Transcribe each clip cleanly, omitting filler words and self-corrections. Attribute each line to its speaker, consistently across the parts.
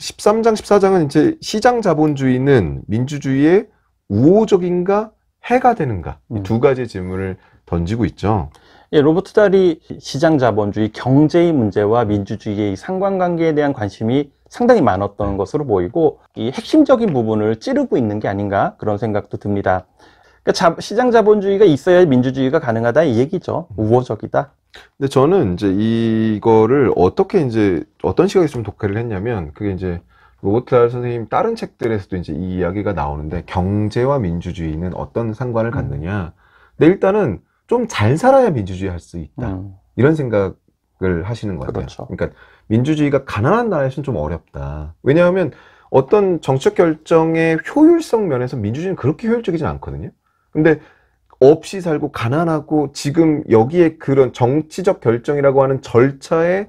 Speaker 1: 13장, 14장은 이제 시장 자본주의는 민주주의의 우호적인가 해가 되는가 이 두 가지 질문을 던지고 있죠.
Speaker 2: 예, 로버트 달이 시장 자본주의, 경제의 문제와 민주주의의 상관관계에 대한 관심이 상당히 많았던 것으로 보이고 이 핵심적인 부분을 찌르고 있는 게 아닌가 그런 생각도 듭니다. 그러니까 시장 자본주의가 있어야 민주주의가 가능하다 이 얘기죠. 우호적이다.
Speaker 1: 근데 저는 이제 이거를 어떻게 이제 어떤 시각에서 좀 독해를 했냐면 그게 이제 로버트 달 선생님 다른 책들에서도 이제 이 이야기가 나오는데 경제와 민주주의는 어떤 상관을 갖느냐. 근데 일단은 좀 잘 살아야 민주주의 할 수 있다. 이런 생각을 하시는 것 같아요.
Speaker 2: 그렇죠.
Speaker 1: 그러니까 민주주의가 가난한 나라에서는 좀 어렵다. 왜냐하면 어떤 정책 결정의 효율성 면에서 민주주의는 그렇게 효율적이진 않거든요. 근데 없이 살고 가난하고 지금 여기에 그런 정치적 결정이라고 하는 절차에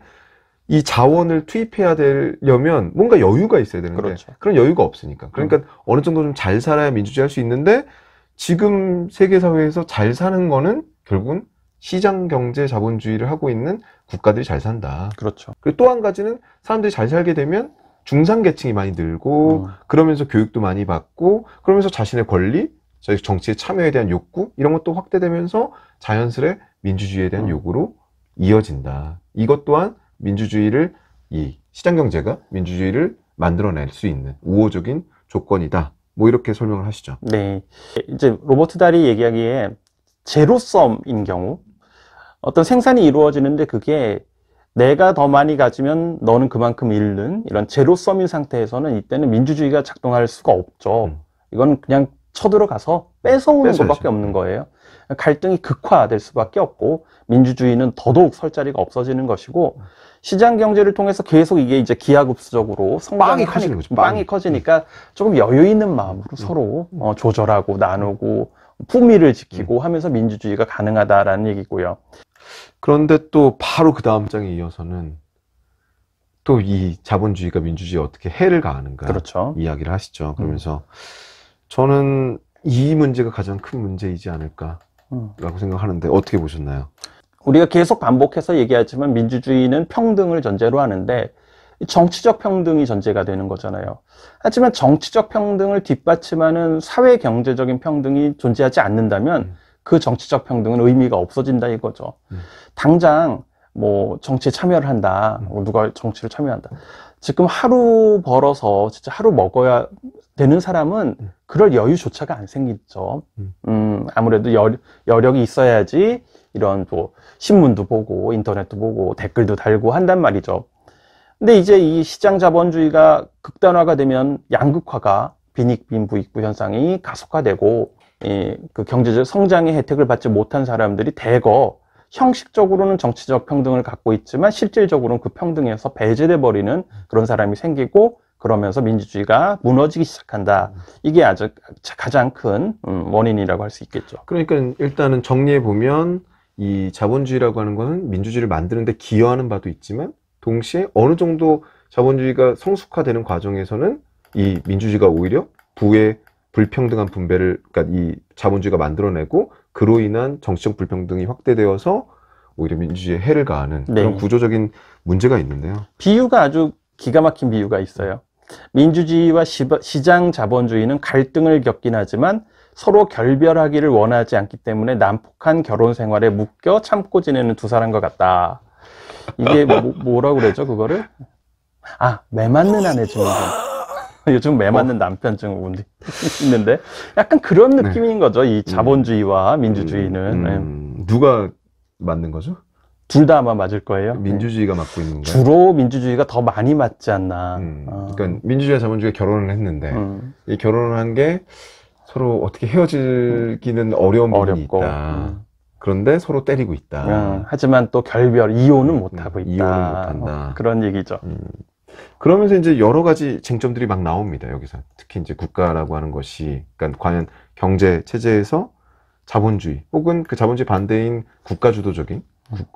Speaker 1: 이 자원을 투입해야 되려면 뭔가 여유가 있어야 되는데
Speaker 2: 그렇죠.
Speaker 1: 그런 여유가 없으니까. 그러니까 어느 정도 좀 잘 살아야 민주주의 할 수 있는데 지금 세계사회에서 잘 사는 거는 결국은 시장 경제 자본주의를 하고 있는 국가들이 잘 산다.
Speaker 2: 그렇죠.
Speaker 1: 그리고 또 한 가지는 사람들이 잘 살게 되면 중산계층이 많이 늘고 그러면서 교육도 많이 받고 그러면서 자신의 권리, 저희 정치에 참여에 대한 욕구 이런 것도 확대되면서 자연스레 민주주의에 대한 요구로 이어진다. 이것 또한 민주주의를 이 시장경제가 민주주의를 만들어낼 수 있는 우호적인 조건이다. 뭐 이렇게 설명을 하시죠.
Speaker 2: 네, 이제 로버트 달이 얘기하기에 제로섬인 경우 어떤 생산이 이루어지는데 그게 내가 더 많이 가지면 너는 그만큼 잃는 이런 제로섬인 상태에서는 이때는 민주주의가 작동할 수가 없죠. 이건 그냥 쳐들어가서 뺏어오는 것밖에 없는 거예요. 갈등이 극화될 수밖에 없고 민주주의는 더더욱 설 자리가 없어지는 것이고 시장 경제를 통해서 계속 이게 이제 기하급수적으로
Speaker 1: 빵이 커지는 거죠.
Speaker 2: 빵이 커지니까 조금 여유 있는 마음으로 서로 조절하고 나누고 품위를 지키고 하면서 민주주의가 가능하다라는 얘기고요.
Speaker 1: 그런데 또 바로 그 다음 장에 이어서는 또 이 자본주의가 민주주의에 어떻게 해를 가하는가
Speaker 2: 그렇죠.
Speaker 1: 이야기를 하시죠. 그러면서 저는 이 문제가 가장 큰 문제이지 않을까라고 생각하는데 어떻게 보셨나요?
Speaker 2: 우리가 계속 반복해서 얘기하지만 민주주의는 평등을 전제로 하는데 정치적 평등이 전제가 되는 거잖아요. 하지만 정치적 평등을 뒷받침하는 사회 경제적인 평등이 존재하지 않는다면 그 정치적 평등은 의미가 없어진다 이거죠. 당장 뭐 정치에 참여를 한다. 누가 정치를 참여한다. 지금 하루 벌어서 진짜 하루 먹어야 되는 사람은 그럴 여유조차가 안 생기죠. 아무래도 여력이 있어야지 이런 뭐 신문도 보고 인터넷도 보고 댓글도 달고 한단 말이죠. 근데 이제 이 시장 자본주의가 극단화가 되면 양극화가 빈익빈 부익부 현상이 가속화되고 그 경제적 성장의 혜택을 받지 못한 사람들이 대거 형식적으로는 정치적 평등을 갖고 있지만 실질적으로는 그 평등에서 배제돼 버리는 그런 사람이 생기고 그러면서 민주주의가 무너지기 시작한다. 이게 아주 가장 큰 원인이라고 할 수 있겠죠.
Speaker 1: 그러니까 일단은 정리해 보면 이 자본주의라고 하는 것은 민주주의를 만드는 데 기여하는 바도 있지만 동시에 어느 정도 자본주의가 성숙화되는 과정에서는 이 민주주의가 오히려 부의 불평등한 분배를 그러니까 이 자본주의가 만들어내고 그로 인한 정치적 불평등이 확대되어서 오히려 민주주의에 해를 가하는 그런 구조적인 문제가 있는데요.
Speaker 2: 비유가 아주 기가 막힌 비유가 있어요. 민주주의와 시장 자본주의는 갈등을 겪긴 하지만 서로 결별하기를 원하지 않기 때문에 난폭한 결혼 생활에 묶여 참고 지내는 두 사람과 같다. 이게 뭐라고 그러죠 그거를? 아, 매 맞는 아내 증후군. 요즘 매 맞는 남편 증후군 있는데 약간 그런 느낌인 거죠. 이 자본주의와 민주주의는.
Speaker 1: 누가 맞는 거죠?
Speaker 2: 둘 다 아마 맞을 거예요.
Speaker 1: 민주주의가 맡고 있는 거예요?
Speaker 2: 주로 민주주의가 더 많이 맞지 않나.
Speaker 1: 그러니까 민주주의와 자본주의가 결혼을 했는데 이 결혼을 한 게 서로 어떻게 헤어지기는 어려운 부분이 있다. 그런데 서로 때리고 있다.
Speaker 2: 하지만 또 이혼은 못하고 있다.
Speaker 1: 이혼은 못한다.
Speaker 2: 그런 얘기죠.
Speaker 1: 그러면서 이제 여러 가지 쟁점들이 막 나옵니다. 여기서 특히 이제 국가라고 하는 것이 그러니까 과연 경제 체제에서 자본주의 혹은 그 자본주의 반대인 국가주도적인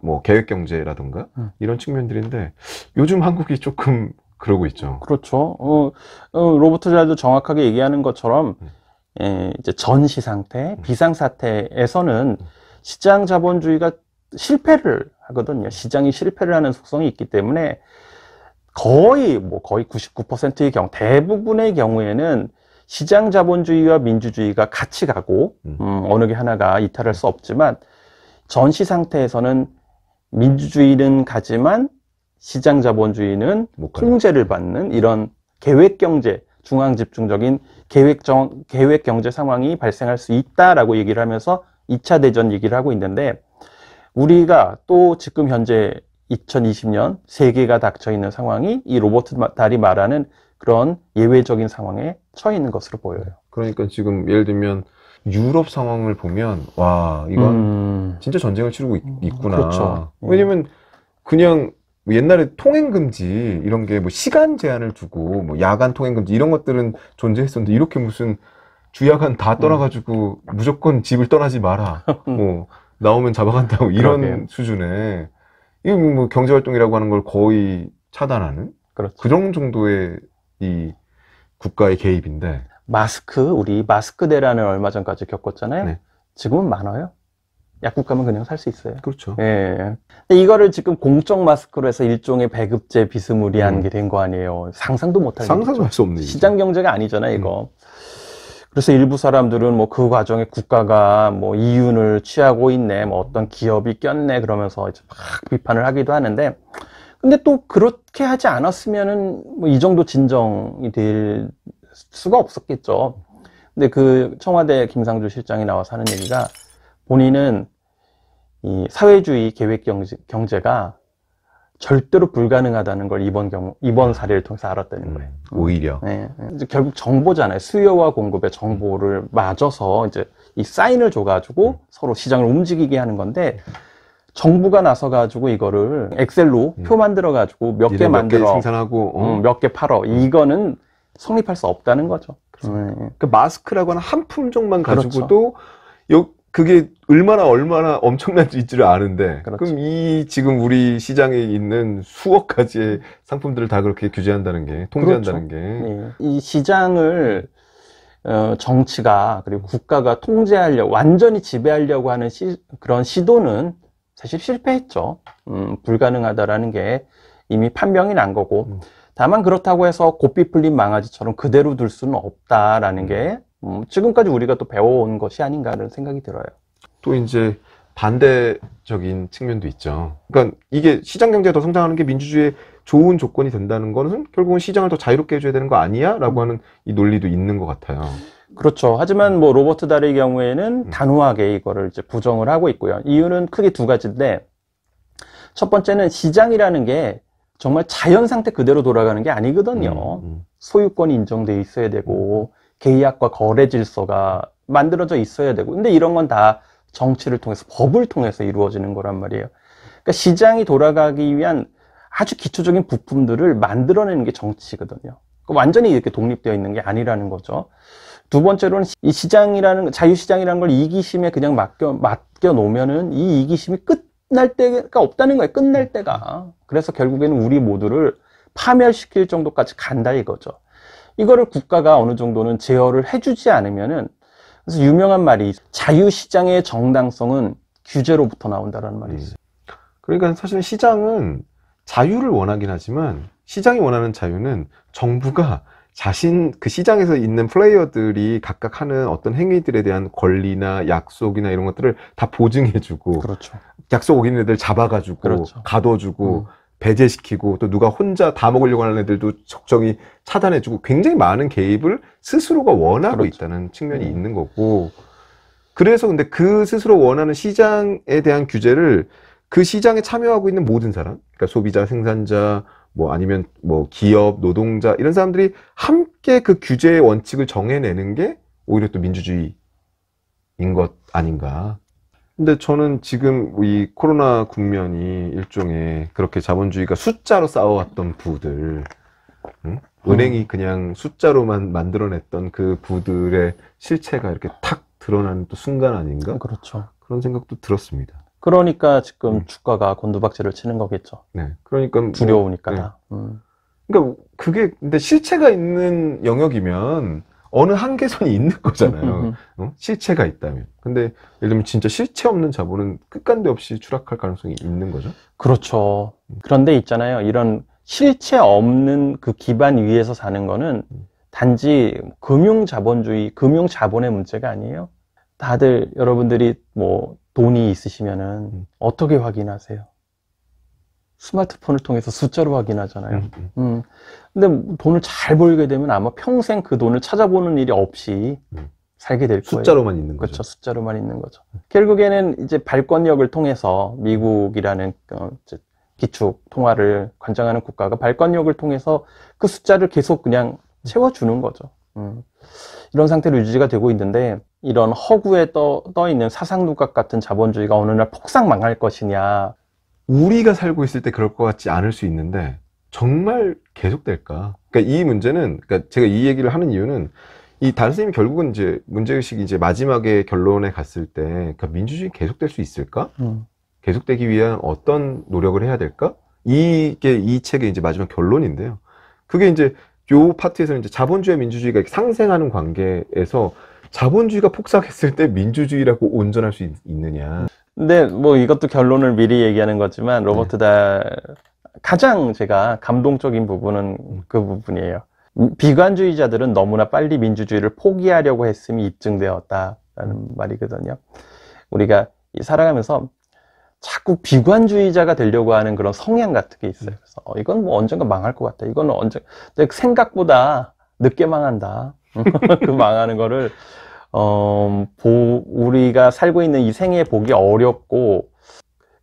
Speaker 1: 뭐 계획경제라든가 이런 측면들인데 요즘 한국이 조금 그러고 있죠.
Speaker 2: 그렇죠. 로버트 달도 정확하게 얘기하는 것처럼 이제 전시 상태, 비상 사태에서는 시장 자본주의가 실패를 하거든요. 시장이 실패를 하는 속성이 있기 때문에 거의 99%의 대부분의 경우에는 시장 자본주의와 민주주의가 같이 가고, 어느 게 하나가 이탈할 수 없지만, 전시 상태에서는 민주주의는 가지만 시장 자본주의는 통제를 받는 이런 계획 경제, 중앙 집중적인 계획 경제 상황이 발생할 수 있다라고 얘기를 하면서 2차 대전 얘기를 하고 있는데, 우리가 또 지금 현재 2020년 세계가 닥쳐 있는 상황이 이 로버트 달이 말하는 그런 예외적인 상황에 처해 있는 것으로 보여요.
Speaker 1: 그러니까 지금 예를 들면 유럽 상황을 보면 와 이건 진짜 전쟁을 치르고 있구나.
Speaker 2: 그렇죠.
Speaker 1: 왜냐면 그냥 옛날에 통행금지 이런 게 뭐 시간 제한을 두고 뭐 야간 통행금지 이런 것들은 존재했었는데 이렇게 무슨 주야간 다 떠나가지고 무조건 집을 떠나지 마라. 뭐 나오면 잡아간다고 이런
Speaker 2: 그러게요.
Speaker 1: 수준의 이거 뭐 경제활동이라고 하는 걸 거의 차단하는
Speaker 2: 그렇죠.
Speaker 1: 그런 정도의 이 국가의 개입인데
Speaker 2: 우리 마스크대란을 얼마 전까지 겪었잖아요.
Speaker 1: 네.
Speaker 2: 지금은 많아요. 약국 가면 그냥 살 수 있어요.
Speaker 1: 그렇죠.
Speaker 2: 예. 근데 이거를 지금 공적 마스크로 해서 일종의 배급제 비스무리한 게 된 거 아니에요. 상상도 못할
Speaker 1: 상상도 할 수 없는 일이죠.
Speaker 2: 시장 경제가 아니잖아요, 이거. 그래서 일부 사람들은 뭐 그 과정에 국가가 뭐 이윤을 취하고 있네, 뭐 어떤 기업이 꼈네, 그러면서 이제 막 비판을 하기도 하는데, 근데 또 그렇게 하지 않았으면은 뭐 이 정도 진정이 될 수가 없었겠죠. 근데 그 청와대 김상조 실장이 나와서 하는 얘기가 본인은 이 사회주의 계획 경제가 절대로 불가능하다는 걸 이번 사례를 통해서 알았다는 거예요.
Speaker 1: 오히려.
Speaker 2: 네. 이제 결국 정보잖아요. 수요와 공급의 정보를 맞아서 이제 이 사인을 줘가지고 서로 시장을 움직이게 하는 건데 정부가 나서가지고 이거를 엑셀로 표 만들어가지고 몇 개 만들어
Speaker 1: 생산하고
Speaker 2: 몇 개 팔어 이거는 성립할 수 없다는 거죠.
Speaker 1: 그 마스크라고 하는 한 품종만
Speaker 2: 그렇죠.
Speaker 1: 가지고도 그게 얼마나 엄청난지를 아는데
Speaker 2: 그렇죠.
Speaker 1: 그럼 이 지금 우리 시장에 있는 수억 가지의 상품들을 다 그렇게 규제한다는 게 통제한다는
Speaker 2: 그렇죠.
Speaker 1: 게
Speaker 2: 네. 이 시장을 정치가 그리고 국가가 통제하려고 완전히 지배하려고 하는 그런 시도는 사실 실패했죠. 불가능하다라는 게 이미 판명이 난 거고 다만 그렇다고 해서 고삐 풀린 망아지처럼 그대로 둘 수는 없다라는 게 지금까지 우리가 또 배워온 것이 아닌가라는 생각이 들어요.
Speaker 1: 또 이제 반대적인 측면도 있죠. 그러니까 이게 시장 경제가 더 성장하는 게 민주주의의 좋은 조건이 된다는 것은 결국은 시장을 더 자유롭게 해줘야 되는 거 아니야? 라고 하는 이 논리도 있는 것 같아요.
Speaker 2: 그렇죠. 하지만 뭐 로버트 달의 경우에는 단호하게 이거를 이제 부정을 하고 있고요. 이유는 크게 두 가지인데 첫 번째는 시장이라는 게 정말 자연 상태 그대로 돌아가는 게 아니거든요. 소유권이 인정돼 있어야 되고 계약과 거래 질서가 만들어져 있어야 되고 근데 이런 건 다 정치를 통해서 법을 통해서 이루어지는 거란 말이에요. 그러니까 시장이 돌아가기 위한 아주 기초적인 부품들을 만들어내는 게 정치거든요. 완전히 이렇게 독립되어 있는 게 아니라는 거죠. 두 번째로는 이 시장이라는 자유시장이라는 걸 이기심에 그냥 맡겨 놓으면은 이 이기심이 끝날 때가 없다는 거예요. 끝날 때가. 그래서 결국에는 우리 모두를 파멸시킬 정도까지 간다 이거죠. 이거를 국가가 어느 정도는 제어를 해주지 않으면은 그래서 유명한 말이 자유시장의 정당성은 규제로부터 나온다라는 말이 있어요.
Speaker 1: 그러니까 사실 시장은 자유를 원하긴 하지만 시장이 원하는 자유는 정부가 자신 그 시장에서 있는 플레이어들이 각각 하는 어떤 행위들에 대한 권리나 약속이나 이런 것들을 다 보증해주고
Speaker 2: 그렇죠.
Speaker 1: 약속 어긴 애들 잡아가지고
Speaker 2: 그렇죠.
Speaker 1: 가둬주고 배제시키고 또 누가 혼자 다 먹으려고 하는 애들도 적정히 차단해주고 굉장히 많은 개입을 스스로가 원하고
Speaker 2: 그렇죠.
Speaker 1: 있다는 측면이 있는 거고 그래서 근데 그 스스로 원하는 시장에 대한 규제를 그 시장에 참여하고 있는 모든 사람 그러니까 소비자, 생산자 뭐 아니면 뭐 기업, 노동자 이런 사람들이 함께 그 규제의 원칙을 정해내는 게 오히려 또 민주주의인 것 아닌가. 근데 저는 지금 이 코로나 국면이 일종의 그렇게 자본주의가 숫자로 쌓아왔던 부들, 은행이 그냥 숫자로만 만들어냈던 그 부들의 실체가 이렇게 탁 드러나는 또 순간 아닌가?
Speaker 2: 그렇죠.
Speaker 1: 그런 생각도 들었습니다.
Speaker 2: 그러니까 지금 주가가 곤두박질을 치는 거겠죠.
Speaker 1: 네. 그러니까
Speaker 2: 두려우니까
Speaker 1: 네.
Speaker 2: 다.
Speaker 1: 그러니까 그게 근데 실체가 있는 영역이면 어느 한계선이 있는 거잖아요. 실체가 있다면. 근데 예를 들면 진짜 실체 없는 자본은 끝간데 없이 추락할 가능성이 있는 거죠.
Speaker 2: 그렇죠. 그런데 있잖아요. 이런 실체 없는 그 기반 위에서 사는 거는 단지 금융자본주의, 금융자본의 문제가 아니에요. 다들 여러분들이 뭐 돈이 있으시면은 어떻게 확인하세요? 스마트폰을 통해서 숫자로 확인하잖아요. 근데 돈을 잘 벌게 되면 아마 평생 그 돈을 찾아보는 일이 없이 살게 될 거예요.
Speaker 1: 숫자로만 있는 거죠.
Speaker 2: 그렇죠. 숫자로만 있는 거죠. 결국에는 이제 발권력을 통해서 미국이라는 이제 기축 통화를 관장하는 국가가 발권력을 통해서 그 숫자를 계속 그냥 채워주는 거죠. 이런 상태로 유지가 되고 있는데, 이런 허구에 떠 있는 사상누각 같은 자본주의가 어느 날 폭삭 망할 것이냐.
Speaker 1: 우리가 살고 있을 때 그럴 것 같지 않을 수 있는데 정말 계속될까? 그러니까 이 문제는, 그러니까 제가 이 얘기를 하는 이유는, 이 단스님이 결국은 이제 문제의식이 이제 마지막에 결론에 갔을 때, 그러니까 민주주의 계속될 수 있을까? 계속되기 위한 어떤 노력을 해야 될까? 이게 이 책의 이제 마지막 결론인데요. 그게 이제 요 파트에서는 이제 자본주의와 민주주의가 상생하는 관계에서 자본주의가 폭삭했을 때 민주주의라고 온전할 수 있느냐.
Speaker 2: 근데 뭐 이것도 결론을 미리 얘기하는 거지만, 로버트 달 가장 제가 감동적인 부분은 그 부분이에요. 비관주의자들은 너무나 빨리 민주주의를 포기하려고 했음이 입증되었다라는 말이거든요. 우리가 살아가면서 자꾸 비관주의자가 되려고 하는 그런 성향 같은 게 있어요. 그래서 이건 뭐 언젠가 망할 것 같다. 이건 근데 생각보다 늦게 망한다. 그 망하는 거를 우리가 살고 있는 이 생에 보기 어렵고,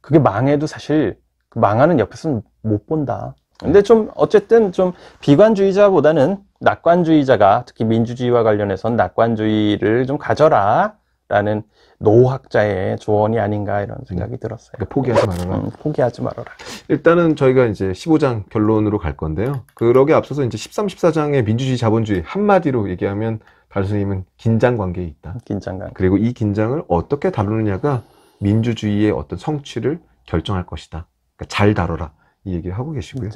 Speaker 2: 그게 망해도 사실 그 망하는 옆에서는 못 본다. 근데 좀 어쨌든 좀 비관주의자보다는 낙관주의자가, 특히 민주주의와 관련해서는 낙관주의를 좀 가져라 라는 노학자의 조언이 아닌가, 이런 생각이 들었어요.
Speaker 1: 그러니까 포기하지 말아라.
Speaker 2: 포기하지 말아라.
Speaker 1: 일단은 저희가 이제 15장 결론으로 갈 건데요. 그러기에 앞서서 이제 13, 14장의 민주주의, 자본주의 한마디로 얘기하면 달수님은 긴장 관계에 있다.
Speaker 2: 긴장감.
Speaker 1: 그리고 이 긴장을 어떻게 다루느냐가 민주주의의 어떤 성취를 결정할 것이다. 그러니까 잘 다뤄라. 이 얘기를 하고 계시고요.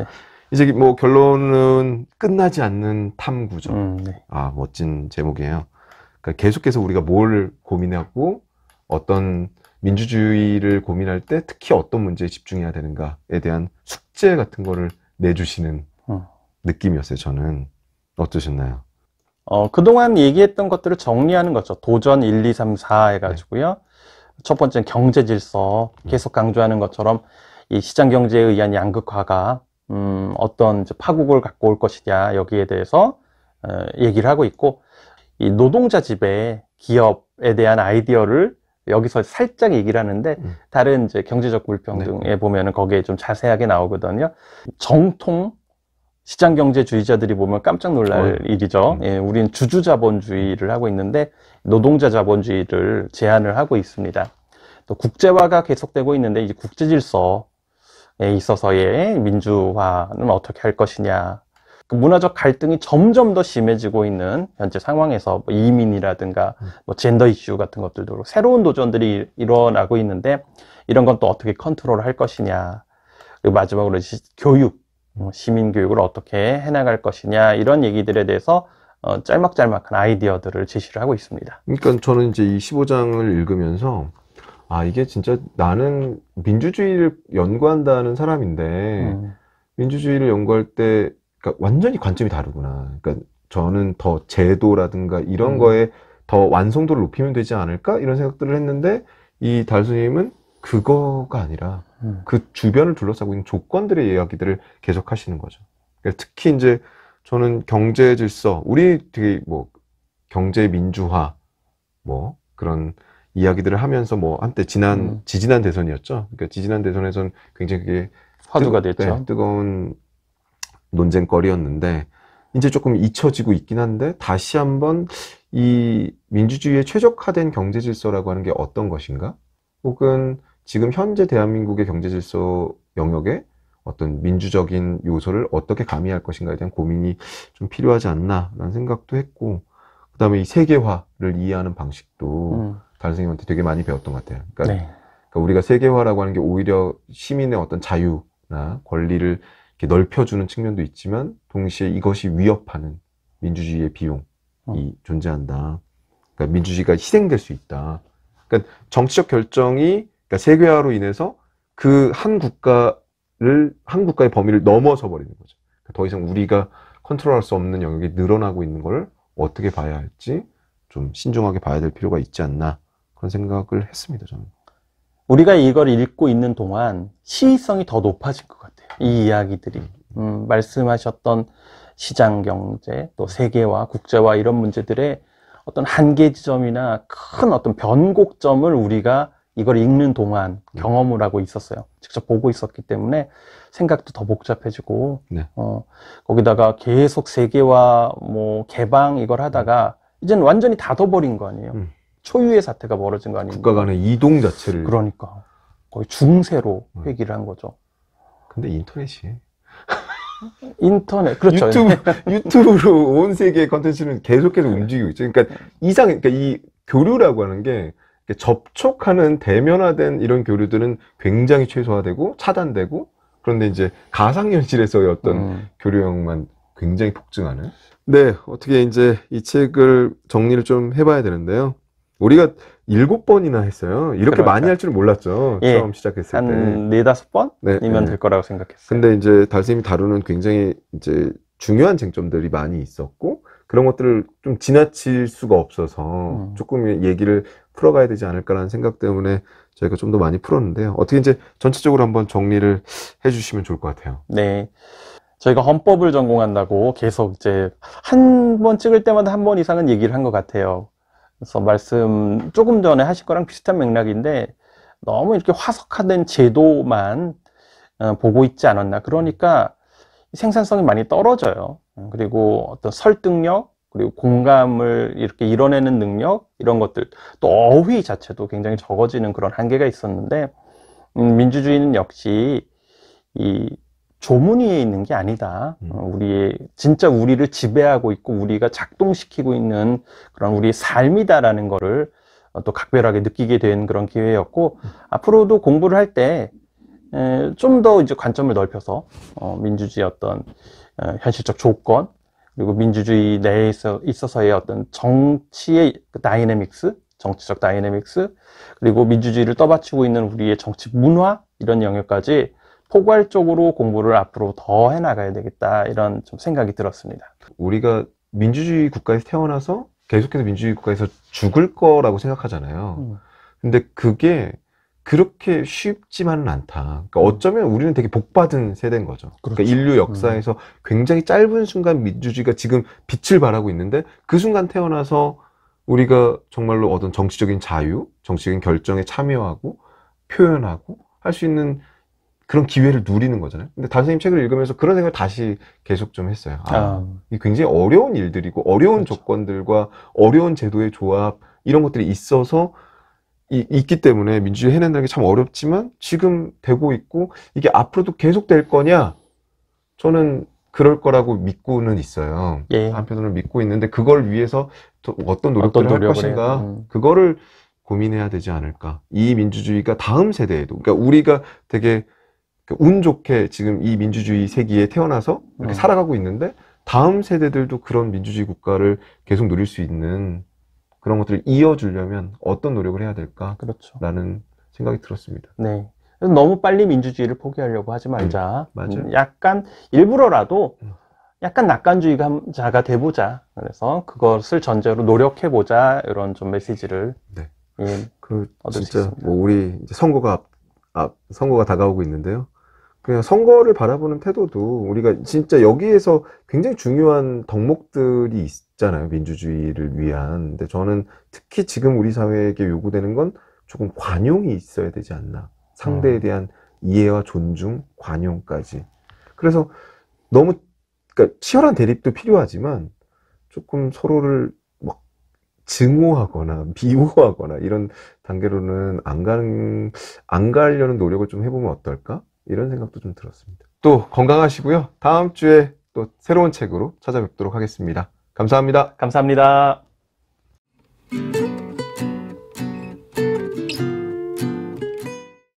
Speaker 1: 이제 뭐 결론은 끝나지 않는 탐구죠.
Speaker 2: 네.
Speaker 1: 아, 멋진 제목이에요. 그러니까 계속해서 우리가 뭘 고민하고 어떤 민주주의를 고민할 때 특히 어떤 문제에 집중해야 되는가에 대한 숙제 같은 거를 내주시는 느낌이었어요. 저는. 어떠셨나요?
Speaker 2: 그동안 얘기했던 것들을 정리하는 거죠. 도전 1, 2, 3, 4 해가지고요. 첫 번째는 경제 질서, 계속 강조하는 것처럼 이 시장 경제에 의한 양극화가 어떤 이제 파국을 갖고 올 것이냐, 여기에 대해서 얘기를 하고 있고, 이 노동자 지배 기업에 대한 아이디어를 여기서 살짝 얘기를 하는데, 다른 이제 경제적 불평등에 보면은 거기에 좀 자세하게 나오거든요. 정통 시장경제주의자들이 보면 깜짝 놀랄 일이죠. 예, 우리는 주주자본주의를 하고 있는데 노동자 자본주의를 제안을 하고 있습니다. 또 국제화가 계속되고 있는데, 이제 국제질서에 있어서의 민주화는 어떻게 할 것이냐. 그 문화적 갈등이 점점 더 심해지고 있는 현재 상황에서 뭐 이민이라든가 뭐 젠더 이슈 같은 것들도 새로운 도전들이 일어나고 있는데, 이런 건 또 어떻게 컨트롤을 할 것이냐. 그리고 마지막으로 교육, 시민 교육을 어떻게 해나갈 것이냐, 이런 얘기들에 대해서 짤막짤막한 아이디어들을 제시를 하고 있습니다.
Speaker 1: 그러니까 저는 이제 이 15장을 읽으면서, 아, 이게 진짜 나는 민주주의를 연구한다는 사람인데, 민주주의를 연구할 때, 그러니까 완전히 관점이 다르구나. 그러니까 저는 더 제도라든가 이런 거에 더 완성도를 높이면 되지 않을까? 이런 생각들을 했는데, 이 달수님은 그거가 아니라 그 주변을 둘러싸고 있는 조건들의 이야기들을 계속 하시는 거죠. 그러니까 특히 이제 저는 경제 질서, 우리 되게 뭐 경제 민주화, 뭐 그런 이야기들을 하면서 뭐 한때 지지난 대선이었죠. 그러니까 지지난 대선에선 굉장히 그게
Speaker 2: 화두가 됐죠.
Speaker 1: 네, 뜨거운 논쟁거리였는데, 이제 조금 잊혀지고 있긴 한데, 다시 한번 이 민주주의에 최적화된 경제 질서라고 하는 게 어떤 것인가? 혹은 지금 현재 대한민국의 경제 질서 영역에 어떤 민주적인 요소를 어떻게 가미할 것인가에 대한 고민이 좀 필요하지 않나라는 생각도 했고, 그 다음에 이 세계화를 이해하는 방식도 다른 선생님한테 되게 많이 배웠던 것 같아요. 그러니까, 그러니까 우리가 세계화라고 하는 게 오히려 시민의 어떤 자유나 권리를 이렇게 넓혀주는 측면도 있지만, 동시에 이것이 위협하는 민주주의의 비용이 존재한다. 그러니까 민주주의가 희생될 수 있다. 그러니까 정치적 결정이, 그러니까 세계화로 인해서 그 한 국가 한 국가의 범위를 넘어서 버리는 거죠. 더 이상 우리가 컨트롤할 수 없는 영역이 늘어나고 있는 걸 어떻게 봐야 할지 좀 신중하게 봐야 될 필요가 있지 않나 그런 생각을 했습니다. 저는.
Speaker 2: 우리가 이걸 읽고 있는 동안 시의성이 더 높아진 것 같아요. 이 이야기들이. 말씀하셨던 시장 경제, 또 세계화, 국제화 이런 문제들의 어떤 한계 지점이나 큰 어떤 변곡점을 우리가 이걸 읽는 동안 경험을 하고 있었어요. 직접 보고 있었기 때문에 생각도 더 복잡해지고,
Speaker 1: 네.
Speaker 2: 거기다가 계속 세계화, 뭐 개방 이걸 하다가 이제는 완전히 닫아버린 거 아니에요. 초유의 사태가 벌어진 거 아닙니까?
Speaker 1: 국가 간의 이동 자체를.
Speaker 2: 그러니까 거의 중세로 회귀를 한 거죠.
Speaker 1: 근데 인터넷이.
Speaker 2: 인터넷, 그렇죠.
Speaker 1: 유튜브로 온 세계의 컨텐츠는 계속해서 움직이고 있죠. 그러니까 그러니까 이 교류라고 하는 게 접촉하는 대면화된 이런 교류들은 굉장히 최소화되고 차단되고, 그런데 이제 가상현실에서의 어떤 교류형만 굉장히 폭증하는. 네, 어떻게 이제 이 책을 정리를 좀 해봐야 되는데요. 우리가 7번이나 했어요. 이렇게
Speaker 2: 그러니까.
Speaker 1: 많이 할 줄은 몰랐죠.
Speaker 2: 예,
Speaker 1: 처음 시작했을 때.
Speaker 2: 한 4-5번이면 될 거라고 생각했어요.
Speaker 1: 근데 이제 달쌤이 다루는 굉장히 이제 중요한 쟁점들이 많이 있었고, 그런 것들을 좀 지나칠 수가 없어서 조금 얘기를 풀어가야 되지 않을까라는 생각 때문에 저희가 좀 더 많이 풀었는데요. 어떻게 이제 전체적으로 한번 정리를 해주시면 좋을 것 같아요.
Speaker 2: 네. 저희가 헌법을 전공한다고 계속 이제 한 번 찍을 때마다 한 번 이상은 얘기를 한 것 같아요. 그래서 말씀 조금 전에 하신 거랑 비슷한 맥락인데 너무 이렇게 화석화된 제도만 보고 있지 않았나. 그러니까 생산성이 많이 떨어져요. 그리고 어떤 설득력, 그리고 공감을 이렇게 이뤄내는 능력, 이런 것들, 또 어휘 자체도 굉장히 적어지는 그런 한계가 있었는데, 민주주의는 역시 이 조문 위에 있는 게 아니다. 진짜 우리를 지배하고 있고 우리가 작동시키고 있는 그런 우리의 삶이다라는 거를 또 각별하게 느끼게 된 그런 기회였고, 앞으로도 공부를 할 때 좀 더 이제 관점을 넓혀서 민주주의 어떤 현실적 조건, 그리고 민주주의 내에 있어서의 어떤 정치의 다이내믹스, 정치적 다이내믹스, 그리고 민주주의를 떠받치고 있는 우리의 정치 문화, 이런 영역까지 포괄적으로 공부를 앞으로 더 해나가야 되겠다, 이런 좀 생각이 들었습니다.
Speaker 1: 우리가 민주주의 국가에서 태어나서 계속해서 민주주의 국가에서 죽을 거라고 생각하잖아요. 근데 그게 그렇게 쉽지만은 않다. 그러니까 어쩌면 우리는 되게 복받은 세대인 거죠.
Speaker 2: 그렇죠.
Speaker 1: 그러니까 인류 역사에서 굉장히 짧은 순간 민주주의가 지금 빛을 발하고 있는데, 그 순간 태어나서 우리가 정말로 어떤 정치적인 자유, 정치적인 결정에 참여하고 표현하고 할 수 있는 그런 기회를 누리는 거잖아요. 근데 단선생님 책을 읽으면서 그런 생각을 다시 계속 좀 했어요. 이게 굉장히 어려운 일들이고 어려운
Speaker 2: 그렇죠.
Speaker 1: 조건들과 어려운 제도의 조합, 이런 것들이 있어서 있기 때문에 민주주의 해낸다는 게 참 어렵지만 지금 되고 있고, 이게 앞으로도 계속 될 거냐? 저는 그럴 거라고 믿고는 있어요.
Speaker 2: 예.
Speaker 1: 한편으로는 믿고 있는데, 그걸 위해서 또 어떤 노력들을 할 것인가, 그거를 고민해야 되지 않을까. 이 민주주의가 다음 세대에도, 그러니까 우리가 되게 운 좋게 지금 이 민주주의 세기에 태어나서 이렇게 살아가고 있는데, 다음 세대들도 그런 민주주의 국가를 계속 누릴 수 있는 그런 것들을 이어주려면 어떤 노력을 해야 될까?
Speaker 2: 그렇죠.
Speaker 1: 라는 생각이 들었습니다.
Speaker 2: 네. 너무 빨리 민주주의를 포기하려고 하지 말자.
Speaker 1: 맞아요.
Speaker 2: 약간 일부러라도 약간 낙관주의자가 돼보자. 그래서 그것을 전제로 노력해보자. 이런 좀 메시지를 얻을 수
Speaker 1: 진짜
Speaker 2: 있습니다.
Speaker 1: 뭐 우리 이제 선거가 다가오고 있는데요. 그냥 선거를 바라보는 태도도 우리가 진짜 여기에서 굉장히 중요한 덕목들이 있잖아요. 민주주의를 위한. 근데 저는 특히 지금 우리 사회에게 요구되는 건 조금 관용이 있어야 되지 않나. 상대에 대한 이해와 존중, 관용까지. 그래서 너무, 그러니까 치열한 대립도 필요하지만 조금 서로를 막 증오하거나 미워하거나 이런 단계로는 안 가려는 노력을 좀 해보면 어떨까? 이런 생각도 좀 들었습니다. 또 건강하시고요. 다음 주에 또 새로운 책으로 찾아뵙도록 하겠습니다. 감사합니다.
Speaker 2: 감사합니다.